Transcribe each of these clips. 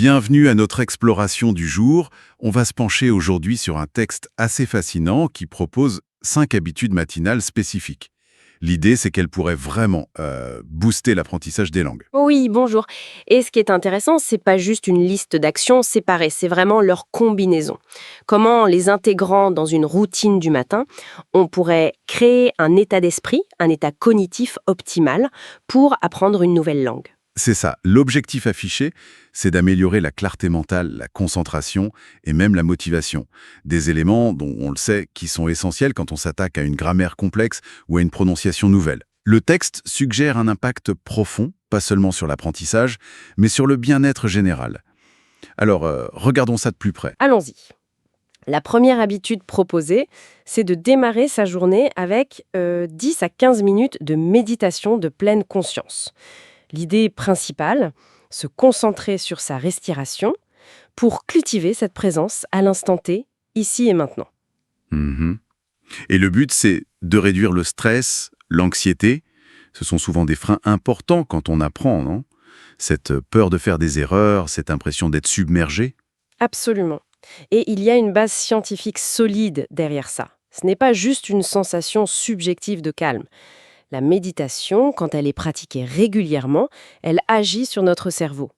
Bienvenue à notre exploration du jour. On va se pencher aujourd'hui sur un texte assez fascinant qui propose 5 habitudes matinales spécifiques. L'idée, c'est qu'elles pourraient vraiment booster l'apprentissage des langues. Oui, bonjour. Et ce qui est intéressant, c'est pas juste une liste d'actions séparées, c'est vraiment leur combinaison. Comment, en les intégrant dans une routine du matin, on pourrait créer un état d'esprit, un état cognitif optimal pour apprendre une nouvelle langue. C'est ça. L'objectif affiché, c'est d'améliorer la clarté mentale, la concentration et même la motivation. Des éléments dont on le sait qui sont essentiels quand on s'attaque à une grammaire complexe ou à une prononciation nouvelle. Le texte suggère un impact profond, pas seulement sur l'apprentissage, mais sur le bien-être général. Alors, regardons ça de plus près. Allons-y. La première habitude proposée, c'est de démarrer sa journée avec 10 à 15 minutes de méditation de pleine conscience. L'idée principale, se concentrer sur sa respiration pour cultiver cette présence à l'instant T, ici et maintenant. Mhm. Et le but, c'est de réduire le stress, l'anxiété. Ce sont souvent des freins importants quand on apprend, non? Cette peur de faire des erreurs, cette impression d'être submergé. Absolument. Et il y a une base scientifique solide derrière ça. Ce n'est pas juste une sensation subjective de calme. La méditation, quand elle est pratiquée régulièrement, elle agit sur notre cerveau.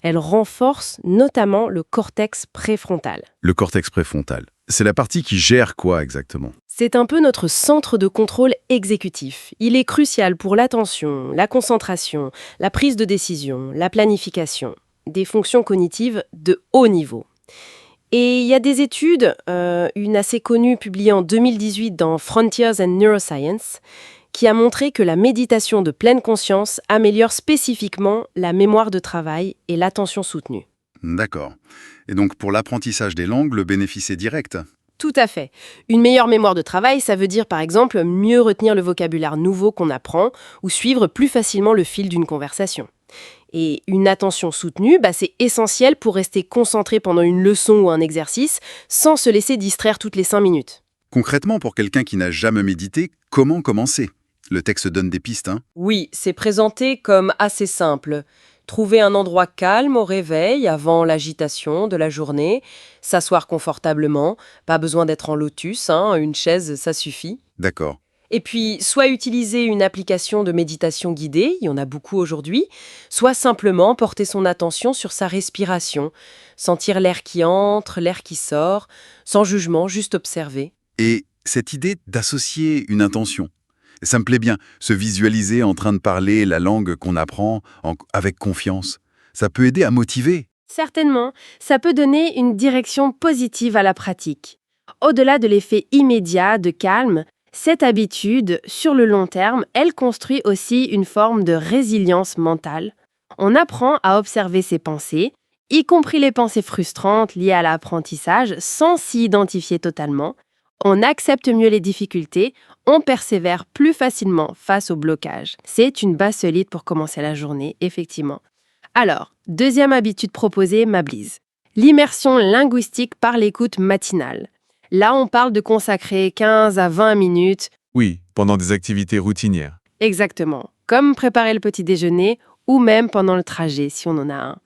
Elle renforce notamment le cortex préfrontal. Le cortex préfrontal. C'est la partie qui gère quoi exactement? C'est un peu notre centre de contrôle exécutif. Il est crucial pour l'attention, la concentration, la prise de décision, la planification. Des fonctions cognitives de haut niveau. Et il y a des études, une assez connue publiée en 2018 dans Frontiers and Neuroscience, qui a montré que la méditation de pleine conscience améliore spécifiquement la mémoire de travail et l'attention soutenue. D'accord. Et donc pour l'apprentissage des langues, le bénéfice est direct. Tout à fait. Une meilleure mémoire de travail, ça veut dire par exemple mieux retenir le vocabulaire nouveau qu'on apprend ou suivre plus facilement le fil d'une conversation. Et une attention soutenue, c'est essentiel pour rester concentré pendant une leçon ou un exercice sans se laisser distraire toutes les 5 minutes. Concrètement, pour quelqu'un qui n'a jamais médité, comment commencer? Le texte donne des pistes, hein? Oui, c'est présenté comme assez simple. Trouver un endroit calme au réveil avant l'agitation de la journée, s'asseoir confortablement, pas besoin d'être en lotus, une chaise, ça suffit. D'accord. Et puis, soit utiliser une application de méditation guidée, il y en a beaucoup aujourd'hui, soit simplement porter son attention sur sa respiration, sentir l'air qui entre, l'air qui sort, sans jugement, juste observer. Et cette idée d'associer une intention, ça me plaît bien, se visualiser en train de parler la langue qu'on apprend avec confiance. Ça peut aider à motiver. Certainement, ça peut donner une direction positive à la pratique. Au-delà de l'effet immédiat de calme, cette habitude, sur le long terme, elle construit aussi une forme de résilience mentale. On apprend à observer ses pensées, y compris les pensées frustrantes liées à l'apprentissage, sans s'y identifier totalement. On accepte mieux les difficultés, on persévère plus facilement face au blocage. C'est une base solide pour commencer la journée, effectivement. Alors, deuxième habitude proposée, Mablise. L'immersion linguistique par l'écoute matinale. Là, on parle de consacrer 15 à 20 minutes. Oui, pendant des activités routinières. Exactement. Comme préparer le petit déjeuner ou même pendant le trajet, si on en a un.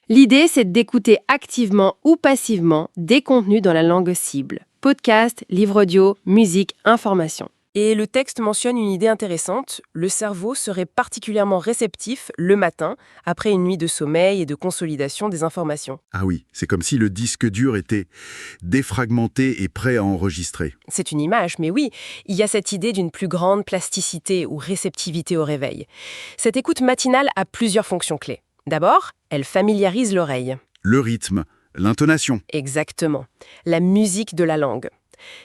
L'idée, c'est d'écouter activement ou passivement des contenus dans la langue cible. Podcast, livres audio, musique, information. Et le texte mentionne une idée intéressante. Le cerveau serait particulièrement réceptif le matin, après une nuit de sommeil et de consolidation des informations. Ah oui, c'est comme si le disque dur était défragmenté et prêt à enregistrer. C'est une image, mais oui, il y a cette idée d'une plus grande plasticité ou réceptivité au réveil. Cette écoute matinale a plusieurs fonctions clés. D'abord, elle familiarise l'oreille. Le rythme, l'intonation. Exactement. La musique de la langue.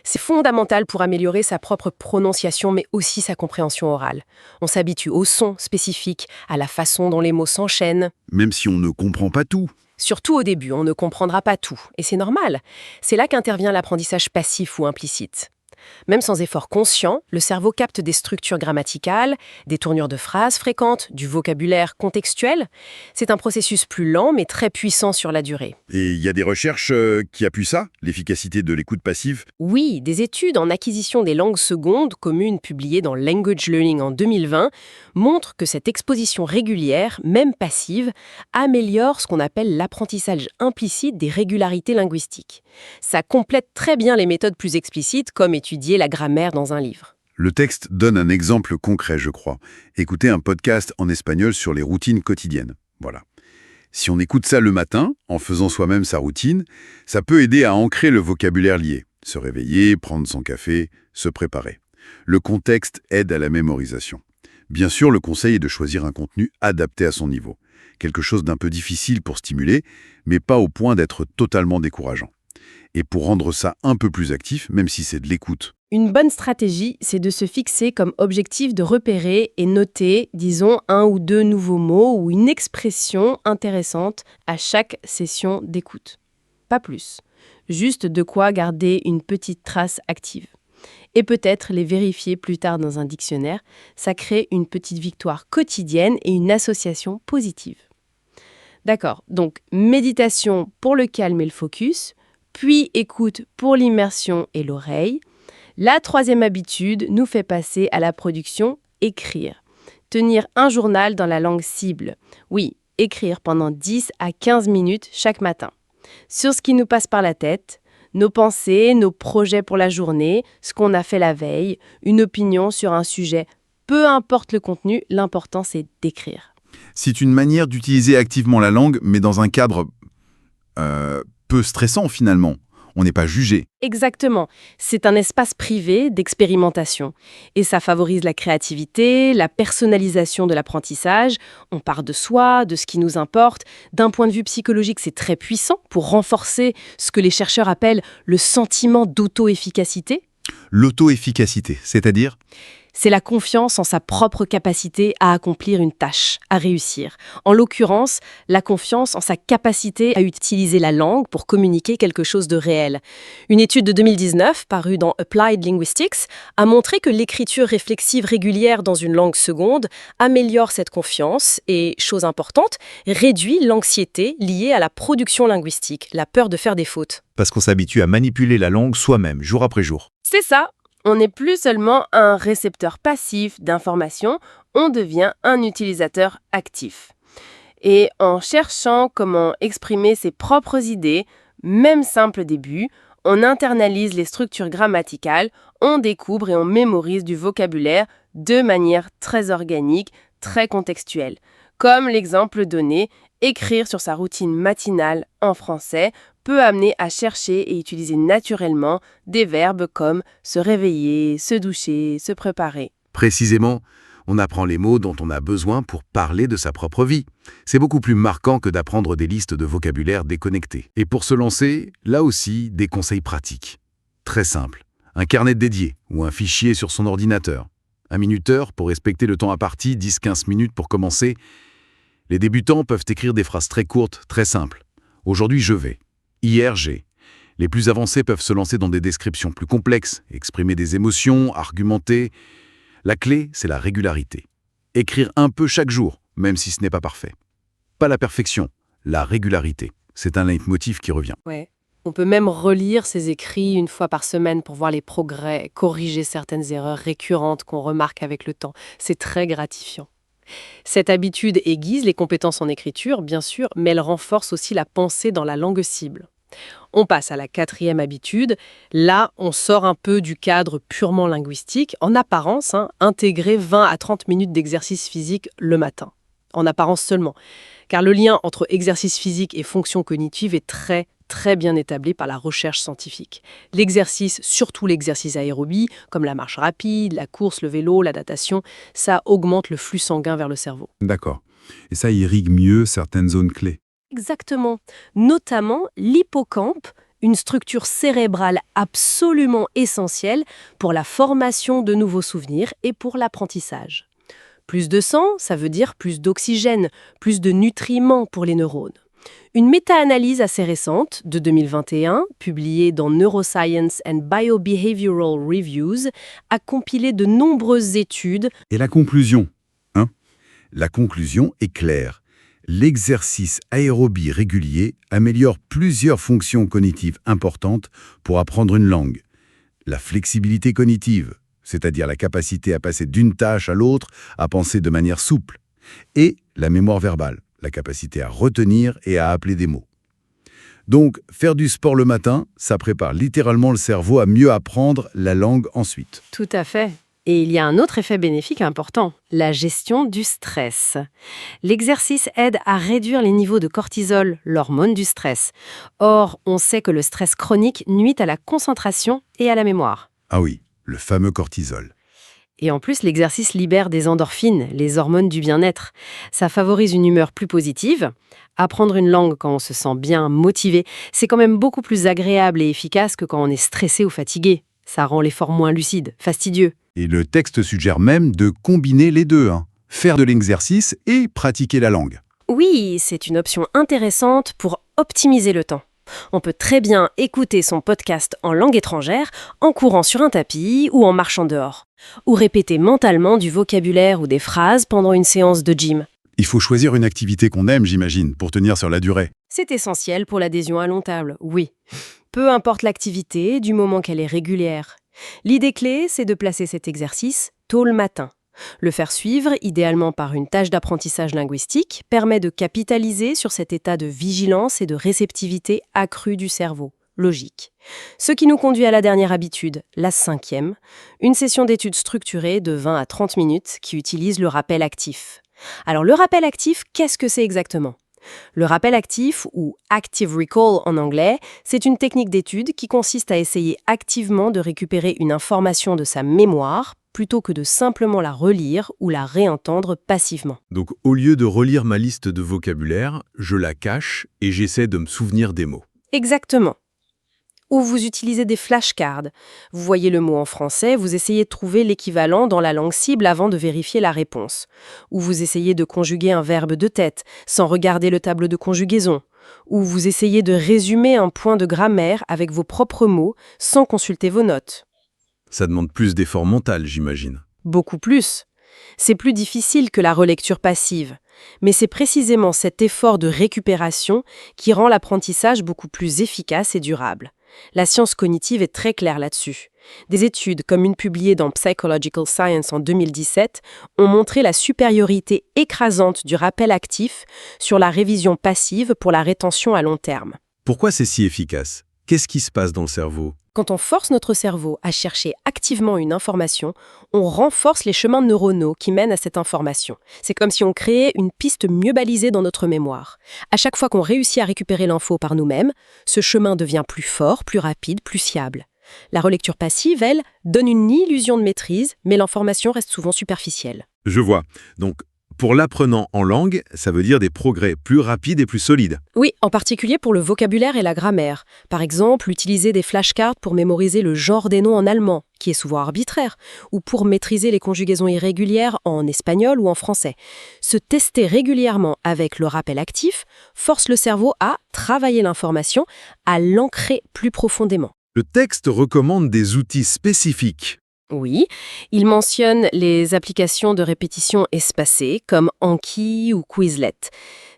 C'est fondamental pour améliorer sa propre prononciation, mais aussi sa compréhension orale. On s'habitue aux sons spécifiques, à la façon dont les mots s'enchaînent. Même si on ne comprend pas tout. Surtout au début, on ne comprendra pas tout. Et c'est normal. C'est là qu'intervient l'apprentissage passif ou implicite. Même sans effort conscient, le cerveau capte des structures grammaticales, des tournures de phrases fréquentes, du vocabulaire contextuel. C'est un processus plus lent mais très puissant sur la durée. Et il y a des recherches qui appuient ça, l'efficacité de l'écoute passive? Oui, des études en acquisition des langues secondes communes publiées dans Language Learning en 2020 montrent que cette exposition régulière, même passive, améliore ce qu'on appelle l'apprentissage implicite des régularités linguistiques. Ça complète très bien les méthodes plus explicites comme étudier la grammaire dans un livre. Le texte donne un exemple concret, je crois. Écoutez un podcast en espagnol sur les routines quotidiennes. Voilà. Si on écoute ça le matin, en faisant soi-même sa routine, ça peut aider à ancrer le vocabulaire lié. Se réveiller, prendre son café, se préparer. Le contexte aide à la mémorisation. Bien sûr, le conseil est de choisir un contenu adapté à son niveau. Quelque chose d'un peu difficile pour stimuler, mais pas au point d'être totalement décourageant. Et pour rendre ça un peu plus actif, même si c'est de l'écoute. Une bonne stratégie, c'est de se fixer comme objectif de repérer et noter, disons, 1 ou 2 nouveaux mots ou une expression intéressante à chaque session d'écoute. Pas plus. Juste de quoi garder une petite trace active. Et peut-être les vérifier plus tard dans un dictionnaire, ça crée une petite victoire quotidienne et une association positive. D'accord, donc méditation pour le calme et le focus, puis écoute pour l'immersion et l'oreille. La 3e habitude nous fait passer à la production écrire. Tenir un journal dans la langue cible. Oui, écrire pendant 10 à 15 minutes chaque matin. Sur ce qui nous passe par la tête, nos pensées, nos projets pour la journée, ce qu'on a fait la veille, une opinion sur un sujet. Peu importe le contenu, l'important c'est d'écrire. C'est une manière d'utiliser activement la langue, mais dans un cadre peu stressant finalement. On n'est pas jugé. Exactement. C'est un espace privé d'expérimentation. Et ça favorise la créativité, la personnalisation de l'apprentissage. On part de soi, de ce qui nous importe. D'un point de vue psychologique, c'est très puissant pour renforcer ce que les chercheurs appellent le sentiment d'auto-efficacité. L'auto-efficacité, c'est-à-dire? C'est la confiance en sa propre capacité à accomplir une tâche, à réussir. En l'occurrence, la confiance en sa capacité à utiliser la langue pour communiquer quelque chose de réel. Une étude de 2019, parue dans Applied Linguistics, a montré que l'écriture réflexive régulière dans une langue seconde améliore cette confiance et, chose importante, réduit l'anxiété liée à la production linguistique, la peur de faire des fautes. Parce qu'on s'habitue à manipuler la langue soi-même, jour après jour. C'est ça. On n'est plus seulement un récepteur passif d'informations, on devient un utilisateur actif. Et en cherchant comment exprimer ses propres idées, même simple début, on internalise les structures grammaticales, on découvre et on mémorise du vocabulaire de manière très organique, très contextuelle. Comme l'exemple donné, écrire sur sa routine matinale en français peut amener à chercher et utiliser naturellement des verbes comme se réveiller, se doucher, se préparer. Précisément, on apprend les mots dont on a besoin pour parler de sa propre vie. C'est beaucoup plus marquant que d'apprendre des listes de vocabulaire déconnectées. Et pour se lancer, là aussi, des conseils pratiques. Très simples. Un carnet dédié ou un fichier sur son ordinateur. Un minuteur pour respecter le temps imparti, 10-15 minutes pour commencer. Les débutants peuvent écrire des phrases très courtes, très simples. Aujourd'hui, je vais. Hier, j'ai. Les plus avancés peuvent se lancer dans des descriptions plus complexes, exprimer des émotions, argumenter. La clé, c'est la régularité. Écrire un peu chaque jour, même si ce n'est pas parfait. Pas la perfection, la régularité. C'est un leitmotiv qui revient. Ouais. On peut même relire ses écrits une fois par semaine pour voir les progrès, corriger certaines erreurs récurrentes qu'on remarque avec le temps. C'est très gratifiant. Cette habitude aiguise les compétences en écriture, bien sûr, mais elle renforce aussi la pensée dans la langue cible. On passe à la 4e habitude. Là, on sort un peu du cadre purement linguistique. En apparence, intégrer 20 à 30 minutes d'exercice physique le matin. En apparence seulement. Car le lien entre exercice physique et fonction cognitive est très bien établi par la recherche scientifique. L'exercice, surtout l'exercice aérobie, comme la marche rapide, la course, le vélo, la natation, ça augmente le flux sanguin vers le cerveau. D'accord. Et ça irrigue mieux certaines zones clés. Exactement. Notamment l'hippocampe, une structure cérébrale absolument essentielle pour la formation de nouveaux souvenirs et pour l'apprentissage. Plus de sang, ça veut dire plus d'oxygène, plus de nutriments pour les neurones. Une méta-analyse assez récente, de 2021, publiée dans Neuroscience and Biobehavioral Reviews, a compilé de nombreuses études. Et la conclusion, hein? La conclusion est claire. L'exercice aérobie régulier améliore plusieurs fonctions cognitives importantes pour apprendre une langue. La flexibilité cognitive, c'est-à-dire la capacité à passer d'une tâche à l'autre, à penser de manière souple. Et la mémoire verbale, la capacité à retenir et à appeler des mots. Donc, faire du sport le matin, ça prépare littéralement le cerveau à mieux apprendre la langue ensuite. Tout à fait. Et il y a un autre effet bénéfique important, la gestion du stress. L'exercice aide à réduire les niveaux de cortisol, l'hormone du stress. Or, on sait que le stress chronique nuit à la concentration et à la mémoire. Ah oui, le fameux cortisol. Et en plus, l'exercice libère des endorphines, les hormones du bien-être. Ça favorise une humeur plus positive. Apprendre une langue quand on se sent bien, motivé, c'est quand même beaucoup plus agréable et efficace que quand on est stressé ou fatigué. Ça rend l'effort moins lucide, fastidieux. Et le texte suggère même de combiner les deux, hein. Faire de l'exercice et pratiquer la langue. Oui, c'est une option intéressante pour optimiser le temps. On peut très bien écouter son podcast en langue étrangère en courant sur un tapis ou en marchant dehors. Ou répéter mentalement du vocabulaire ou des phrases pendant une séance de gym. Il faut choisir une activité qu'on aime, j'imagine, pour tenir sur la durée. C'est essentiel pour l'adhésion à long terme, oui. Peu importe l'activité, du moment qu'elle est régulière. L'idée clé, c'est de placer cet exercice tôt le matin. Le faire suivre, idéalement par une tâche d'apprentissage linguistique, permet de capitaliser sur cet état de vigilance et de réceptivité accrue du cerveau. Logique. Ce qui nous conduit à la dernière habitude, la 5e, une session d'études structurée de 20 à 30 minutes qui utilise le rappel actif. Alors le rappel actif, qu'est-ce que c'est exactement ? Le rappel actif, ou active recall en anglais, c'est une technique d'étude qui consiste à essayer activement de récupérer une information de sa mémoire plutôt que de simplement la relire ou la réentendre passivement. Donc au lieu de relire ma liste de vocabulaire, je la cache et j'essaie de me souvenir des mots. Exactement. Ou vous utilisez des flashcards. Vous voyez le mot en français, vous essayez de trouver l'équivalent dans la langue cible avant de vérifier la réponse. Ou vous essayez de conjuguer un verbe de tête sans regarder le tableau de conjugaison. Ou vous essayez de résumer un point de grammaire avec vos propres mots sans consulter vos notes. Ça demande plus d'effort mental, j'imagine. Beaucoup plus. C'est plus difficile que la relecture passive. Mais c'est précisément cet effort de récupération qui rend l'apprentissage beaucoup plus efficace et durable. La science cognitive est très claire là-dessus. Des études, comme une publiée dans Psychological Science en 2017, ont montré la supériorité écrasante du rappel actif sur la révision passive pour la rétention à long terme. Pourquoi c'est si efficace ? Qu'est-ce qui se passe dans le cerveau ? Quand on force notre cerveau à chercher activement une information, on renforce les chemins neuronaux qui mènent à cette information. C'est comme si on créait une piste mieux balisée dans notre mémoire. À chaque fois qu'on réussit à récupérer l'info par nous-mêmes, ce chemin devient plus fort, plus rapide, plus fiable. La relecture passive, elle, donne une illusion de maîtrise, mais l'information reste souvent superficielle. Je vois. Donc, pour l'apprenant en langue, ça veut dire des progrès plus rapides et plus solides. Oui, en particulier pour le vocabulaire et la grammaire. Par exemple, utiliser des flashcards pour mémoriser le genre des noms en allemand, qui est souvent arbitraire, ou pour maîtriser les conjugaisons irrégulières en espagnol ou en français. Se tester régulièrement avec le rappel actif force le cerveau à travailler l'information, à l'ancrer plus profondément. Le texte recommande des outils spécifiques. Oui, il mentionne les applications de répétition espacée comme Anki ou Quizlet.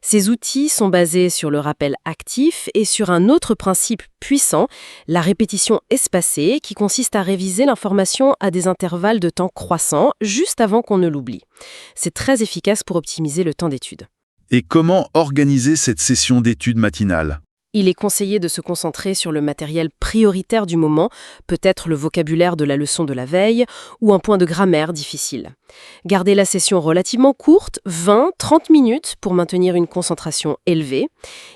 Ces outils sont basés sur le rappel actif et sur un autre principe puissant, la répétition espacée, qui consiste à réviser l'information à des intervalles de temps croissants juste avant qu'on ne l'oublie. C'est très efficace pour optimiser le temps d'étude. Et comment organiser cette session d'études matinale ? Il est conseillé de se concentrer sur le matériel prioritaire du moment, peut-être le vocabulaire de la leçon de la veille ou un point de grammaire difficile. Gardez la session relativement courte, 20-30 minutes pour maintenir une concentration élevée.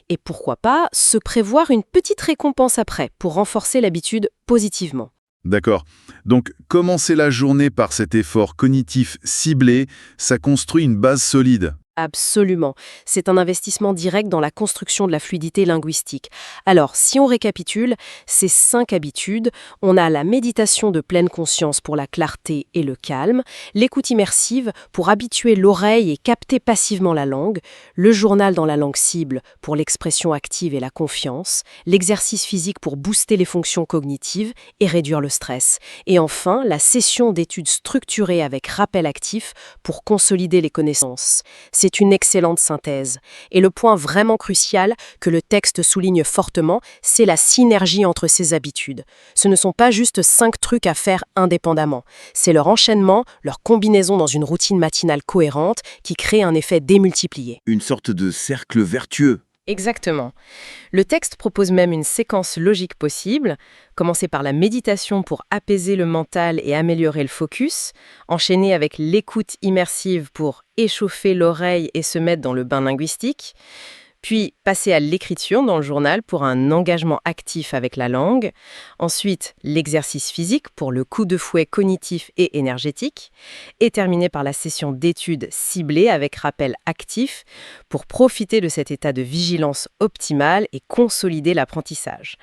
Et pourquoi pas se prévoir une petite récompense après pour renforcer l'habitude positivement. D'accord. Donc, commencer la journée par cet effort cognitif ciblé, ça construit une base solide. Absolument. C'est un investissement direct dans la construction de la fluidité linguistique. Alors, si on récapitule, ces 5 habitudes, on a la méditation de pleine conscience pour la clarté et le calme, l'écoute immersive pour habituer l'oreille et capter passivement la langue, le journal dans la langue cible pour l'expression active et la confiance, l'exercice physique pour booster les fonctions cognitives et réduire le stress, et enfin, la session d'études structurées avec rappel actif pour consolider les connaissances. C'est une excellente synthèse. Et le point vraiment crucial que le texte souligne fortement, c'est la synergie entre ces habitudes. Ce ne sont pas juste 5 trucs à faire indépendamment. C'est leur enchaînement, leur combinaison dans une routine matinale cohérente qui crée un effet démultiplié. Une sorte de cercle vertueux. Exactement. Le texte propose même une séquence logique possible, commencer par la méditation pour apaiser le mental et améliorer le focus, enchaîner avec l'écoute immersive pour échauffer l'oreille et se mettre dans le bain linguistique, puis passer à l'écriture dans le journal pour un engagement actif avec la langue, ensuite l'exercice physique pour le coup de fouet cognitif et énergétique, et terminer par la session d'études ciblée avec rappel actif pour profiter de cet état de vigilance optimale et consolider l'apprentissage.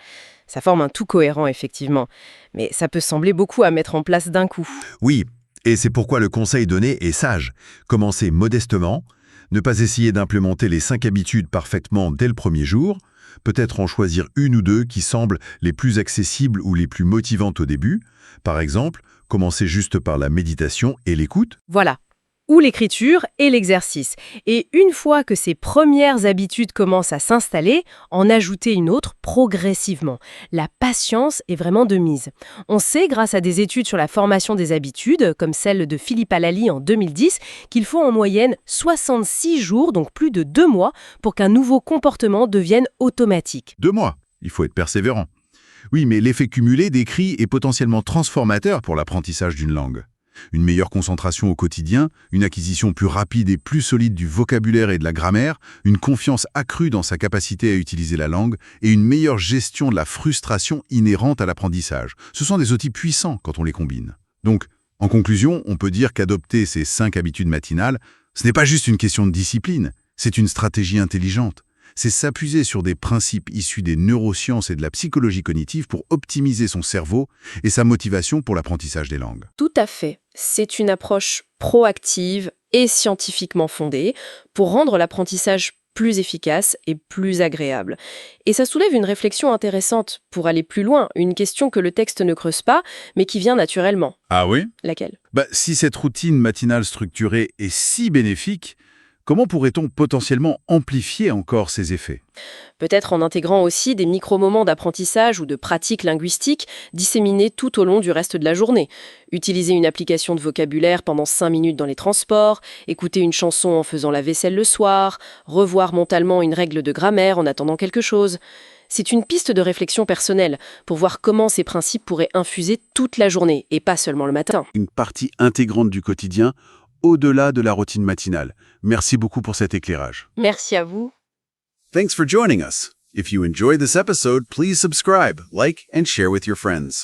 Ça forme un tout cohérent, effectivement, mais ça peut sembler beaucoup à mettre en place d'un coup. Oui, et c'est pourquoi le conseil donné est sage. Commencez modestement, ne pas essayer d'implémenter les 5 habitudes parfaitement dès le premier jour, peut-être en choisir une ou deux qui semblent les plus accessibles ou les plus motivantes au début. Par exemple, commencer juste par la méditation et l'écoute. Voilà. Ou l'écriture et l'exercice. Et une fois que ces premières habitudes commencent à s'installer, en ajouter une autre progressivement. La patience est vraiment de mise. On sait, grâce à des études sur la formation des habitudes, comme celle de Philippe Alali en 2010, qu'il faut en moyenne 66 jours, donc plus de 2 mois, pour qu'un nouveau comportement devienne automatique. 2 mois. Il faut être persévérant. Oui, mais l'effet cumulé décrit est potentiellement transformateur pour l'apprentissage d'une langue. Une meilleure concentration au quotidien, une acquisition plus rapide et plus solide du vocabulaire et de la grammaire, une confiance accrue dans sa capacité à utiliser la langue et une meilleure gestion de la frustration inhérente à l'apprentissage. Ce sont des outils puissants quand on les combine. Donc, en conclusion, on peut dire qu'adopter ces 5 habitudes matinales, ce n'est pas juste une question de discipline, c'est une stratégie intelligente. C'est s'appuyer sur des principes issus des neurosciences et de la psychologie cognitive pour optimiser son cerveau et sa motivation pour l'apprentissage des langues. Tout à fait. C'est une approche proactive et scientifiquement fondée pour rendre l'apprentissage plus efficace et plus agréable. Et ça soulève une réflexion intéressante pour aller plus loin, une question que le texte ne creuse pas, mais qui vient naturellement. Ah oui ? Laquelle ? Si cette routine matinale structurée est si bénéfique, comment pourrait-on potentiellement amplifier encore ses effets ? Peut-être en intégrant aussi des micro-moments d'apprentissage ou de pratique linguistique disséminés tout au long du reste de la journée. Utiliser une application de vocabulaire pendant 5 minutes dans les transports, écouter une chanson en faisant la vaisselle le soir, revoir mentalement une règle de grammaire en attendant quelque chose. C'est une piste de réflexion personnelle pour voir comment ces principes pourraient infuser toute la journée et pas seulement le matin. Une partie intégrante du quotidien, au-delà de la routine matinale. Merci beaucoup pour cet éclairage. Merci à vous. Thanks for joining us. If you enjoyed this episode, please subscribe, like, and share with your friends.